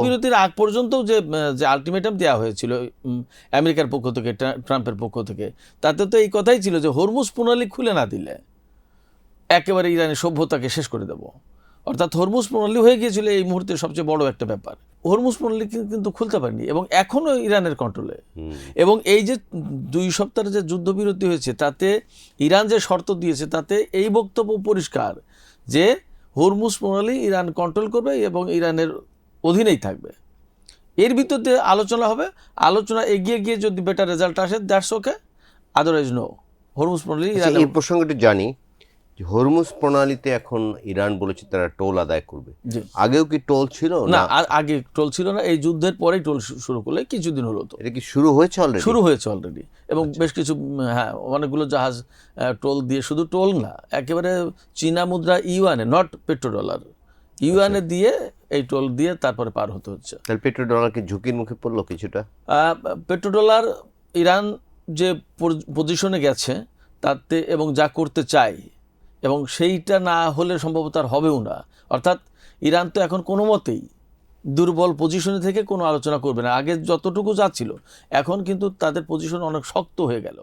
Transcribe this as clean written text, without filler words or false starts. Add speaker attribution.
Speaker 1: যুদ্ধবিরতির আগ পর্যন্ত যে আলটিমেটাম দেওয়া হয়েছিল আমেরিকার পক্ষ থেকে, ট্রাম্পের পক্ষ থেকে, তাতে তো এই কথাই ছিল যে হরমুজ প্রণালী খুলে না দিলে একেবারে ইরানের সভ্যতাকে শেষ করে দেব। অর্থাৎ হরমুজ প্রণালী হয়ে গিয়েছিল এই মুহূর্তে সবচেয়ে বড় একটা ব্যাপার। হরমুজ প্রণালী কিন্তু খুলতে পারেনি এবং এখনও ইরানের কন্ট্রোলে। এবং এই যে 2 সপ্তাহের যে যুদ্ধবিরতি হয়েছে তাতে ইরান যে শর্ত দিয়েছে তাতে এই বক্তব্য পরিষ্কার যে হরমুজ প্রণালী ইরান কন্ট্রোল করবে এবং ইরানের অধীনেই থাকবে। এর ভিতরে আলোচনা হবে, আলোচনা এগিয়ে গিয়ে যদি বেটার রেজাল্ট আসে that's okay, otherwise no. Hormuz প্রণালী
Speaker 2: এই প্রসঙ্গটি জানি যে হরমুজ প্রণালীতে এখন ইরান বলেছে তারা টোল আদায় করবে। আগেও কি টোল ছিল?
Speaker 1: না, আগে টোল ছিল না, এই যুদ্ধের পরেই টোল শুরু করলে কিছুদিন হলো। তো
Speaker 2: এটা কি শুরু হয়েছে অলরেডি?
Speaker 1: শুরু হয়েছে অলরেডি এবং বেশ কিছু, হ্যাঁ, অনেকগুলো জাহাজ টোল দিয়ে, শুধু টোল না, একেবারে চীনা মুদ্রা ইউয়ানে, নট পেট্রোডলার, ইউয়ানে দিয়ে এই টোল দিয়ে তারপরে পার হতে হচ্ছে।
Speaker 2: তাহলে পেট্রোডলার কি ঝুঁকির মুখে পড়লো কিছুটা?
Speaker 1: পেট্রোডলার ইরান যে পজিশনে গেছে তাতে এবং যা করতে চায় এবং সেইটা না হলে সম্ভবত আর হবেও না। অর্থাৎ ইরান তো এখন কোনো মতেই দুর্বল পজিশনে থেকে কোনো আলোচনা করবে না। আগে যতটুকু যাচ্ছিল এখন কিন্তু তাদের পজিশন অনেক শক্ত হয়ে গেল।